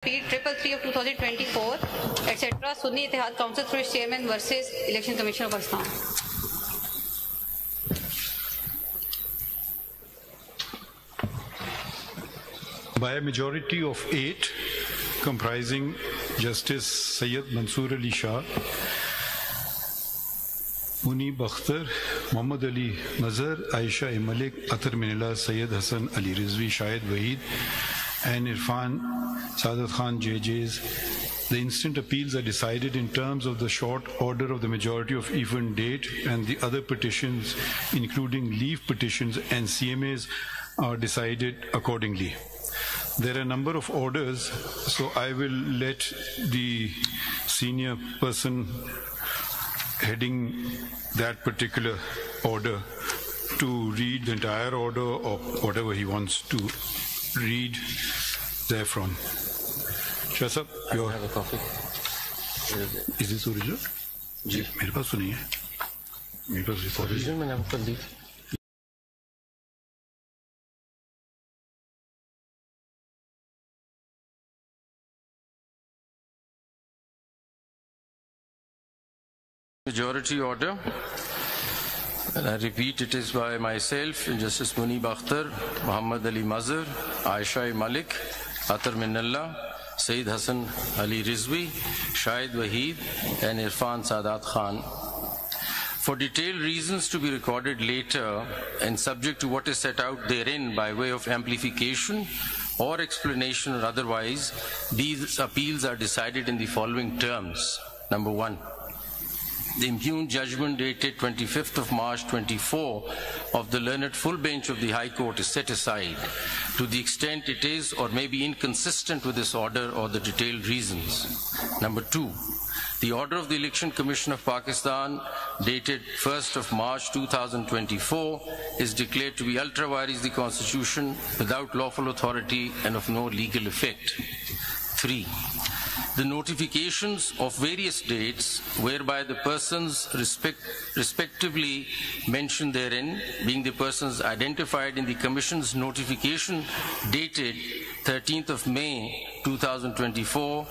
333 of 2024, etc. Sunni Ittihad Council through its chairman versus Election Commission of Pakistan. By a majority of 8, comprising Justice Sayyid Mansoor Ali Shah, Munib Akhtar, Muhammad Ali Mazhar, Aisha Malik, Athar Minillah, Sayyid Hassan Ali Rizvi, Shahid Waheed, and Irfan Saadat Khan JJs, the instant appeals are decided in terms of the short order of the majority of even date, and the other petitions, including leave petitions and CMAs, are decided accordingly. There are a number of orders, so I will let the senior person heading that particular order to read the entire order or whatever he wants to read therefrom. Shah Sahab, your... have a copy. Is this original? जी मेरे पास तो नहीं है. मेरे पास record Original मैंने आपको दी. Majority order, and I repeat, it is by myself, Justice Munib Akhtar, Muhammad Ali Mazhar, Aisha Malik, Athar Minallah, Sayyid Hassan Ali Rizvi, Shahid Waheed, and Irfan Saadat Khan. For detailed reasons to be recorded later and subject to what is set out therein by way of amplification or explanation or otherwise, these appeals are decided in the following terms. Number 1. The impugned judgment dated 25th of March 24 of the learned full bench of the High Court is set aside to the extent it is or may be inconsistent with this order or the detailed reasons. Number 2. The order of the Election Commission of Pakistan dated 1st of March 2024 is declared to be ultra vires the Constitution without lawful authority and of no legal effect. 3. The notifications of various dates whereby the persons respectively mentioned therein, being the persons identified in the Commission's notification dated 13th of May 2024,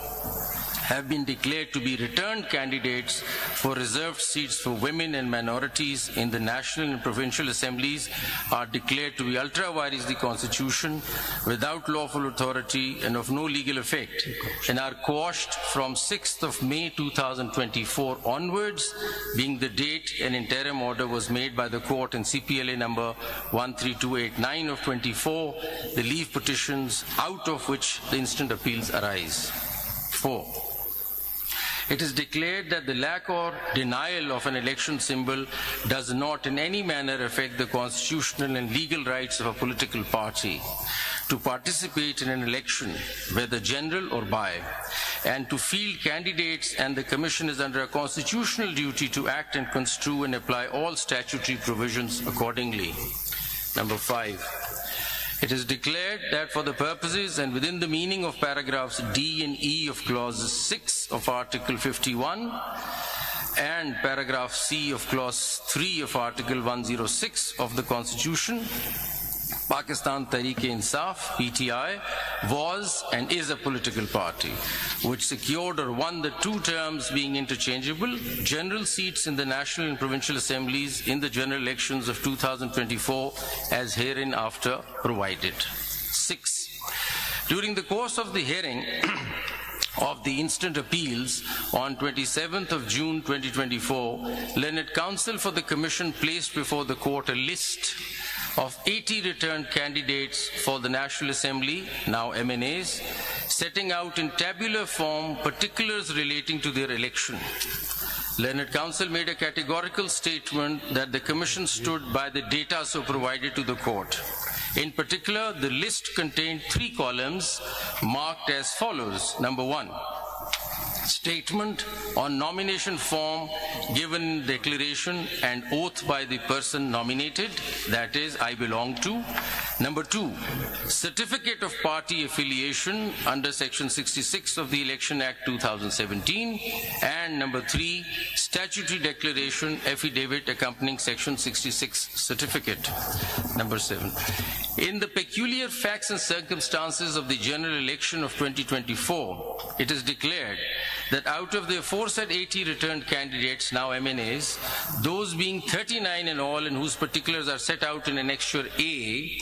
have been declared to be returned candidates for reserved seats for women and minorities in the National and Provincial Assemblies, are declared to be ultra vires the Constitution without lawful authority and of no legal effect, and are quashed from 6th of May 2024 onwards, being the date an interim order was made by the court in CPLA number 13289 of 24, the leave petitions out of which the instant appeals arise. 4. It is declared that the lack or denial of an election symbol does not in any manner affect the constitutional and legal rights of a political party to participate in an election, whether general or by, and to field candidates, and the Commission is under a constitutional duty to act and construe and apply all statutory provisions accordingly. Number 5. It is declared that for the purposes and within the meaning of paragraphs D and E of clause 6 of Article 51 and paragraph C of clause 3 of Article 106 of the Constitution, Pakistan Tehreek-e-Insaf, PTI, was and is a political party which secured or won the 2 terms being interchangeable general seats in the National and Provincial Assemblies in the general elections of 2024 as hereinafter provided. 6. During the course of the hearing of the instant appeals on 27th of June 2024, Learned Counsel for the Commission placed before the court a list of 80 returned candidates for the National Assembly, now MNAs, setting out in tabular form particulars relating to their election. Learned Counsel made a categorical statement that the Commission stood by the data so provided to the court. In particular, the list contained 3 columns marked as follows. Number 1. Statement on nomination form given in declaration and oath by the person nominated, that is, I belong to. Number 2, certificate of party affiliation under Section 66 of the Election Act 2017. And number 3, statutory declaration affidavit accompanying Section 66 certificate. Number 7, in the peculiar facts and circumstances of the general election of 2024, it is declared that out of the aforesaid 80 returned candidates, now MNAs, those being 39 in all and whose particulars are set out in Annexure A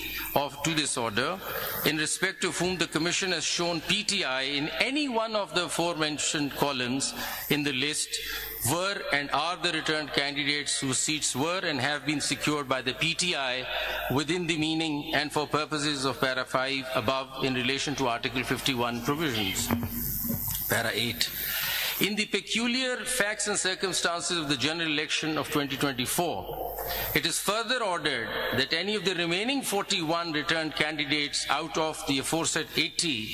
to this order, in respect of whom the Commission has shown PTI in any one of the aforementioned columns in the list, were and are the returned candidates whose seats were and have been secured by the PTI within the meaning and for purposes of Para 5 above in relation to Article 51 provisions. Para 8. In the peculiar facts and circumstances of the general election of 2024, it is further ordered that any of the remaining 41 returned candidates out of the aforesaid 80,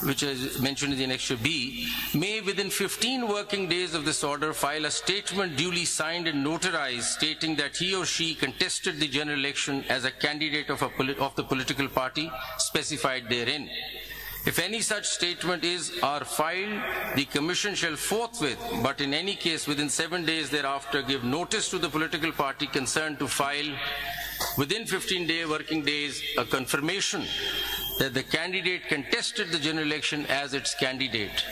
which is mentioned in the Annexure B, may within 15 working days of this order file a statement duly signed and notarized stating that he or she contested the general election as a candidate of the political party specified therein. If any such statement is or filed, the Commission shall forthwith, but in any case within 7 days thereafter, give notice to the political party concerned to file within 15 working days a confirmation that the candidate contested the general election as its candidate.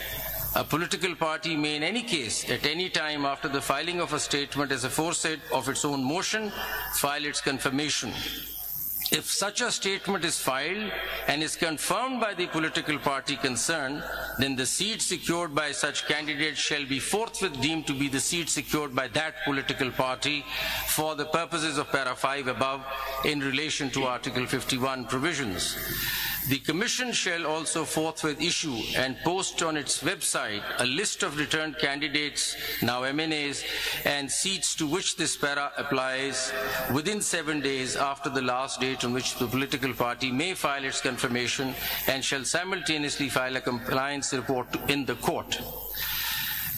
A political party may in any case, at any time after the filing of a statement as aforesaid of its own motion, file its confirmation. If such a statement is filed and is confirmed by the political party concerned, then the seat secured by such candidate shall be forthwith deemed to be the seat secured by that political party for the purposes of Para 5 above in relation to Article 51 provisions. The Commission shall also forthwith issue and post on its website a list of returned candidates, now MNAs, and seats to which this para applies within 7 days after the last date on which the political party may file its confirmation, and shall simultaneously file a compliance report in the court.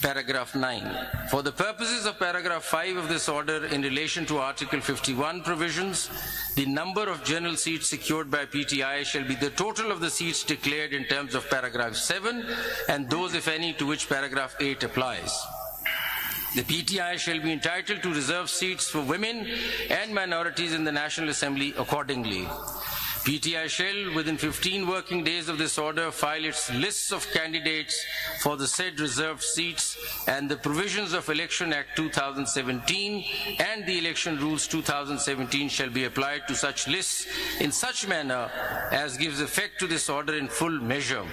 Paragraph 9. For the purposes of paragraph 5 of this order in relation to Article 51 provisions, the number of general seats secured by PTI shall be the total of the seats declared in terms of paragraph 7 and those, if any, to which paragraph 8 applies. The PTI shall be entitled to reserve seats for women and minorities in the National Assembly accordingly. PTI shall, within 15 working days of this order, file its lists of candidates for the said reserved seats, and the provisions of Election Act 2017 and the Election Rules 2017 shall be applied to such lists in such manner as gives effect to this order in full measure.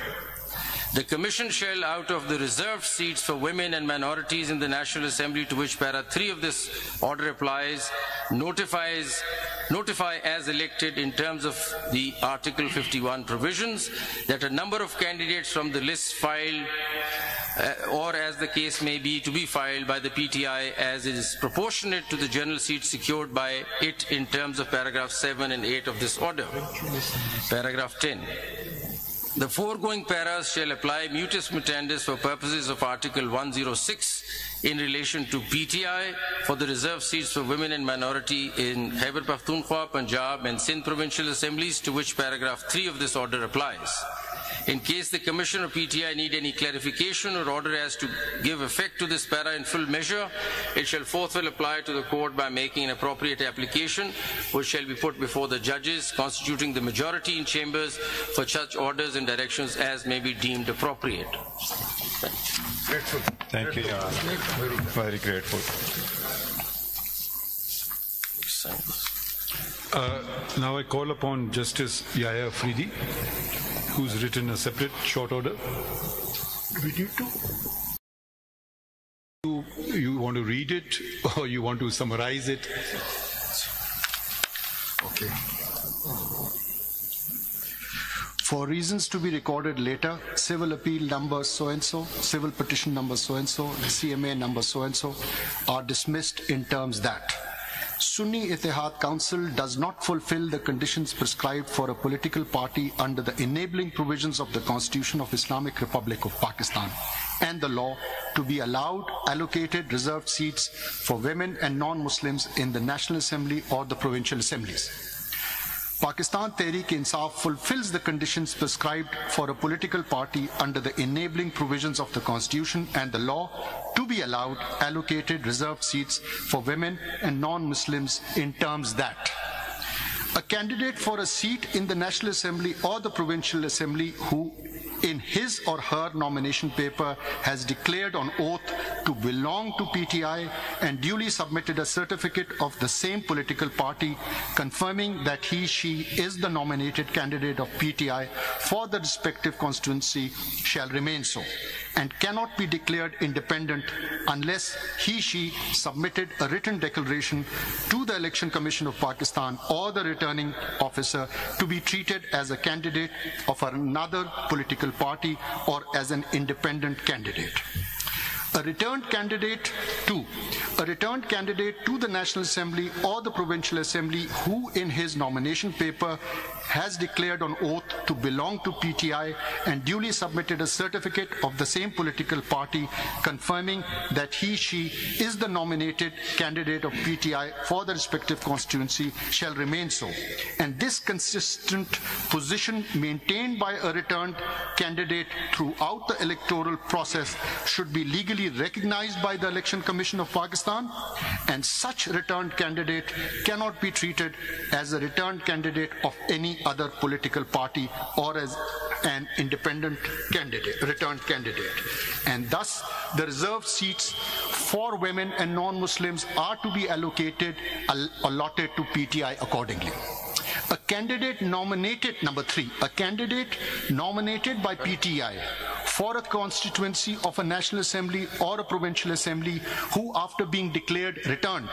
The Commission shall, out of the reserved seats for women and minorities in the National Assembly to which Para 3 of this order applies, notify as elected in terms of the Article 51 provisions that a number of candidates from the list filed or as the case may be to be filed by the PTI as is proportionate to the general seats secured by it in terms of paragraph 7 and 8 of this order. Paragraph 10. The foregoing paras shall apply mutus mutandis for purposes of Article 106 in relation to PTI for the reserved seats for women and minority in Khyber Pakhtunkhwa, Punjab and Sindh provincial assemblies to which paragraph 3 of this order applies. In case the Commission or PTI need any clarification or order as to give effect to this para in full measure, it shall forthwith apply to the court by making an appropriate application, which shall be put before the judges constituting the majority in chambers for such orders and directions as may be deemed appropriate. Grateful. Thank you. Very grateful. Now I call upon Justice Yahya Afridi, who's written a separate short order. We need to. You want to read it or you want to summarize it? Okay. For reasons to be recorded later, civil appeal number so-and-so, civil petition number so-and-so, CMA number so-and-so are dismissed in terms that Sunni Ittihad Council does not fulfill the conditions prescribed for a political party under the enabling provisions of the Constitution of Islamic Republic of Pakistan and the law to be allowed allocated reserved seats for women and non-Muslims in the National Assembly or the provincial assemblies. Pakistan Tehreek-e-Insaf fulfills the conditions prescribed for a political party under the enabling provisions of the Constitution and the law to be allowed allocated reserved seats for women and non-Muslims in terms that a candidate for a seat in the National Assembly or the Provincial Assembly who in his or her nomination paper has declared on oath to belong to PTI and duly submitted a certificate of the same political party confirming that he/she is the nominated candidate of PTI for the respective constituency shall remain so and cannot be declared independent unless he/she submitted a written declaration to the Election Commission of Pakistan or the returning officer to be treated as a candidate of another political party or as an independent candidate. A returned candidate to the National Assembly or the Provincial Assembly who in his nomination paper has declared on oath to belong to PTI and duly submitted a certificate of the same political party confirming that he/she is the nominated candidate of PTI for the respective constituency shall remain so. And this consistent position maintained by a returned candidate throughout the electoral process should be legally recognized by the Election Commission of Pakistan, and such returned candidate cannot be treated as a returned candidate of any other political party or as an independent returned candidate. And thus, the reserved seats for women and non-Muslims are to be allotted to PTI accordingly. A candidate nominated, number 3, a candidate nominated by PTI for a constituency of a National Assembly or a Provincial Assembly who, after being declared returned,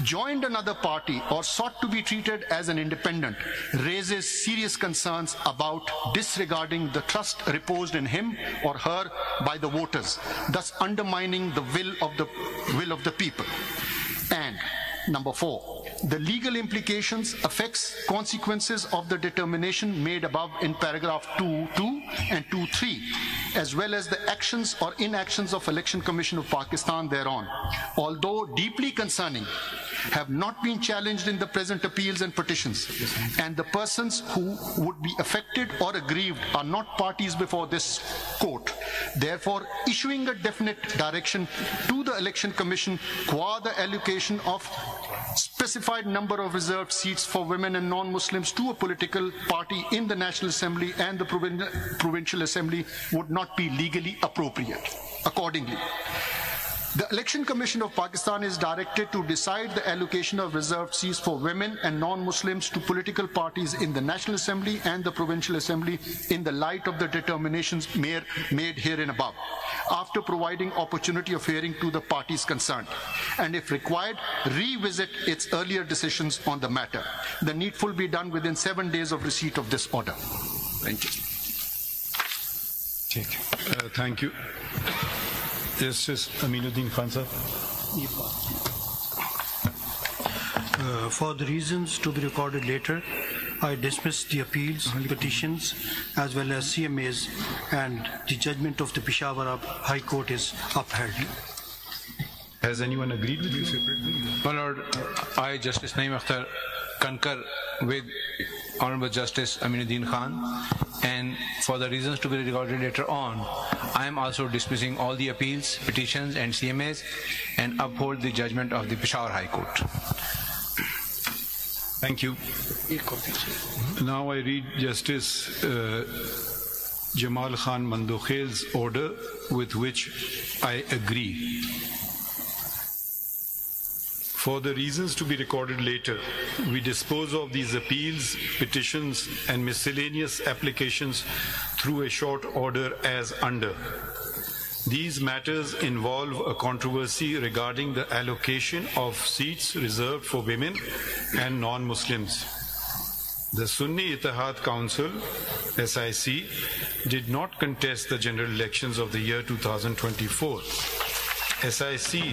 joined another party or sought to be treated as an independent, raises serious concerns about disregarding the trust reposed in him or her by the voters, thus undermining the will of the people. And number 4, the legal implications, effects, consequences of the determination made above in paragraph 2.2 and 2.3, as well as the actions or inactions of Election Commission of Pakistan thereon, although deeply concerning, have not been challenged in the present appeals and petitions, and the persons who would be affected or aggrieved are not parties before this court. Therefore, issuing a definite direction to the Election Commission qua the allocation of specified number of reserved seats for women and non-Muslims to a political party in the National Assembly and the Provincial Assembly would not be legally appropriate. Accordingly, the Election Commission of Pakistan is directed to decide the allocation of reserved seats for women and non-Muslims to political parties in the National Assembly and the Provincial Assembly in the light of the determinations made herein above, after providing opportunity of hearing to the parties concerned, and if required, revisit its earlier decisions on the matter. The needful be done within 7 days of receipt of this order. Thank you. Thank you. Justice Aminuddin Khan sir. For the reasons to be recorded later, I dismiss the appeals, petitions, as well as CMAs, and the judgment of the Peshawar High Court is upheld. Has anyone agreed with you? My Lord, I, Justice Naeem Akhtar, concur with Honorable Justice Aminuddin Khan, and for the reasons to be recorded later on, I am also dismissing all the appeals, petitions and CMAs and uphold the judgment of the Peshawar High Court. Thank you. Now I read Justice Jamal Khan Mandokhel's order with which I agree. For the reasons to be recorded later, we dispose of these appeals, petitions, and miscellaneous applications through a short order as under. These matters involve a controversy regarding the allocation of seats reserved for women and non-Muslims. The Sunni Ittihad Council, SIC, did not contest the general elections of the year 2024. SIC,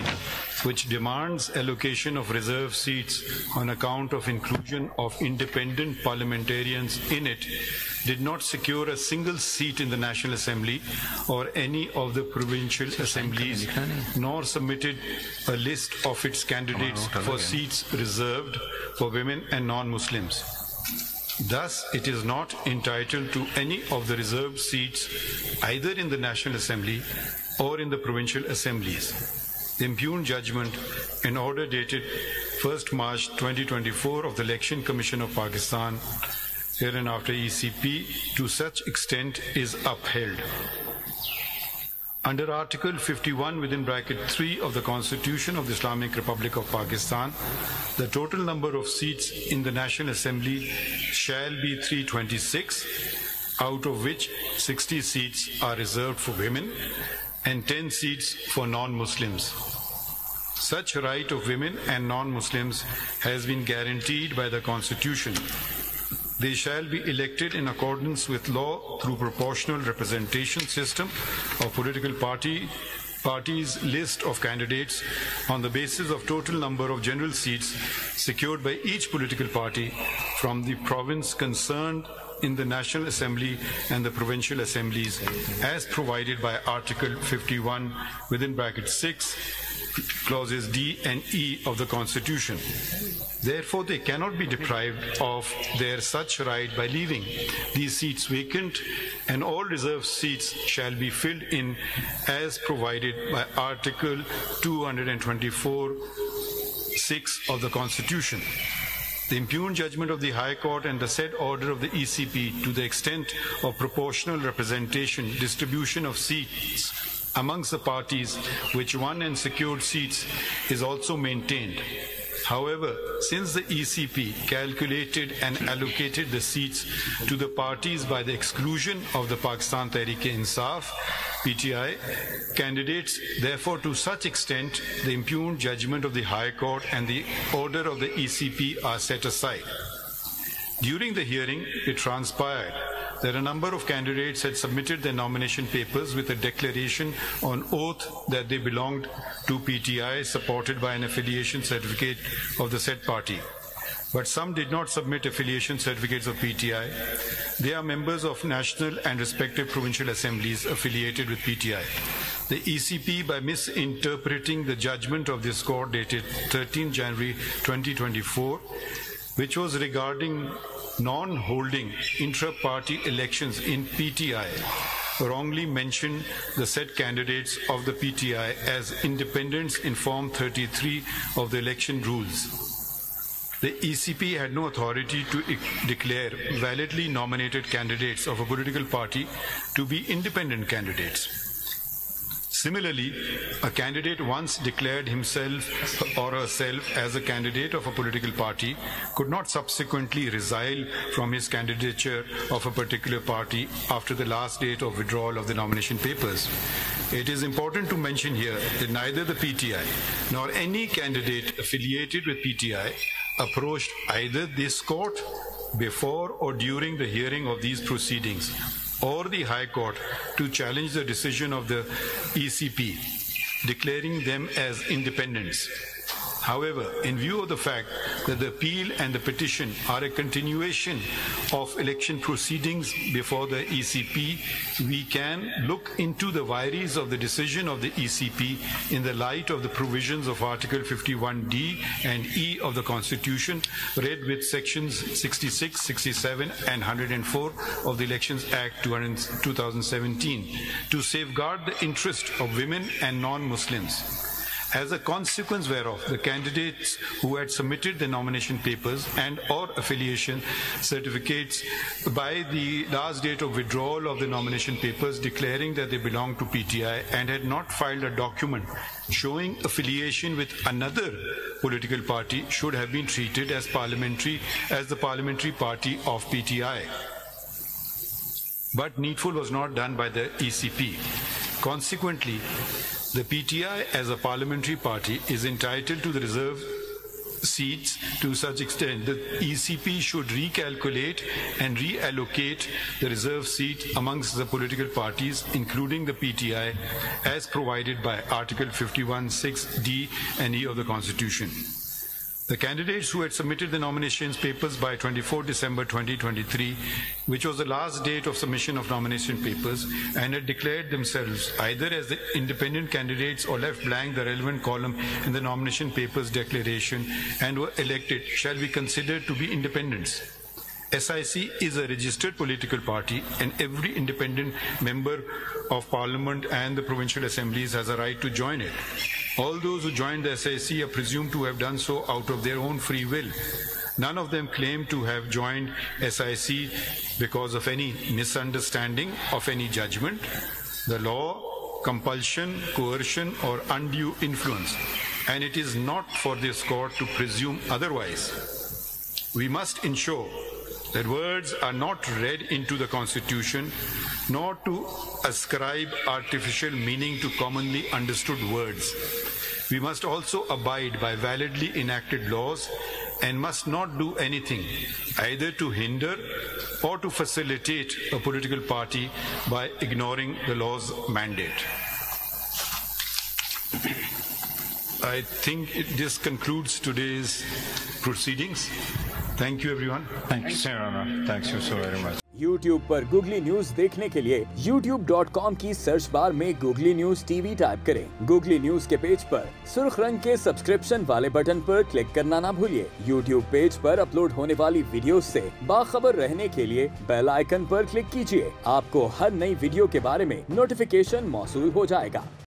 which demands allocation of reserved seats on account of inclusion of independent parliamentarians in it, did not secure a single seat in the National Assembly or any of the provincial assemblies, nor submitted a list of its candidates for seats reserved for women and non-Muslims. Thus, it is not entitled to any of the reserved seats either in the National Assembly or in the provincial assemblies. The impugned judgment in order dated 1st March 2024 of the Election Commission of Pakistan, hereinafter ECP, to such extent is upheld. Under Article 51(3) of the Constitution of the Islamic Republic of Pakistan, the total number of seats in the National Assembly shall be 326, out of which 60 seats are reserved for women and 10 seats for non-Muslims. Such right of women and non-Muslims has been guaranteed by the Constitution. They shall be elected in accordance with law through proportional representation system of political parties list of candidates on the basis of total number of general seats secured by each political party from the province concerned in the National Assembly and the provincial assemblies as provided by Article 51(6) clauses D and E of the Constitution. Therefore, they cannot be deprived of their such right by leaving these seats vacant, and all reserved seats shall be filled in as provided by Article 224(6) of the Constitution. The impugned judgment of the High Court and the said order of the ECP to the extent of proportional representation, distribution of seats amongst the parties which won and secured seats is also maintained. However, since the ECP calculated and allocated the seats to the parties by the exclusion of the Pakistan Tehreek-e-Insaf, PTI, candidates, therefore to such extent the impugned judgment of the High Court and the order of the ECP are set aside. During the hearing, it transpired that a number of candidates had submitted their nomination papers with a declaration on oath that they belonged to PTI, supported by an affiliation certificate of the said party. But some did not submit affiliation certificates of PTI. They are members of national and respective provincial assemblies affiliated with PTI. The ECP, by misinterpreting the judgment of this court dated 13 January 2024, which was regarding non-holding intra-party elections in PTI, wrongly mentioned the said candidates of the PTI as independents in Form 33 of the election rules. The ECP had no authority to declare validly nominated candidates of a political party to be independent candidates. Similarly, a candidate once declared himself or herself as a candidate of a political party could not subsequently resile from his candidature of a particular party after the last date of withdrawal of the nomination papers. It is important to mention here that neither the PTI nor any candidate affiliated with PTI approached either this court before or during the hearing of these proceedings or the High Court to challenge the decision of the ECP, declaring them as independents. However, in view of the fact that the appeal and the petition are a continuation of election proceedings before the ECP, we can look into the vires of the decision of the ECP in the light of the provisions of Article 51D and E of the Constitution, read with sections 66, 67 and 104 of the Elections Act 2017, to safeguard the interest of women and non-Muslims. As a consequence whereof, the candidates who had submitted their nomination papers and or affiliation certificates by the last date of withdrawal of the nomination papers declaring that they belong to PTI and had not filed a document showing affiliation with another political party should have been treated as the parliamentary party of PTI. But needful was not done by the ECP. Consequently, the PTI as a parliamentary party is entitled to the reserved seats to such extent that ECP should recalculate and reallocate the reserved seat amongst the political parties, including the PTI, as provided by Article 51(6)(d) and E of the Constitution. The candidates who had submitted the nominations papers by 24 December 2023, which was the last date of submission of nomination papers, and had declared themselves either as the independent candidates or left blank the relevant column in the nomination papers declaration and were elected, shall be considered to be independents. SIC is a registered political party and every independent member of parliament and the provincial assemblies has a right to join it. All those who joined the SIC are presumed to have done so out of their own free will. None of them claim to have joined SIC because of any misunderstanding of any judgment, the law, compulsion, coercion, or undue influence, and it is not for this court to presume otherwise. We must ensure that words are not read into the Constitution, nor to ascribe artificial meaning to commonly understood words. We must also abide by validly enacted laws and must not do anything either to hinder or to facilitate a political party by ignoring the law's mandate. I think this concludes today's proceedings. Thank you, everyone. Thank you, Sir. Thanks you so very much. YouTube पर Googly News देखने के लिए youtube.com की search bar में Googly News TV type करें। Googly News के page पर सुर्ख रंग के सब्सक्रिप्शन वाले बटन पर क्लिक करना ना भूलिए। YouTube पेज पर अपलोड होने वाली वीडियोस से बाखबर रहने के लिए बेल आइकन पर क्लिक कीजिए। आपको हर नई वीडियो के बारे में नोटिफिकेशन मौसूल हो जाएगा।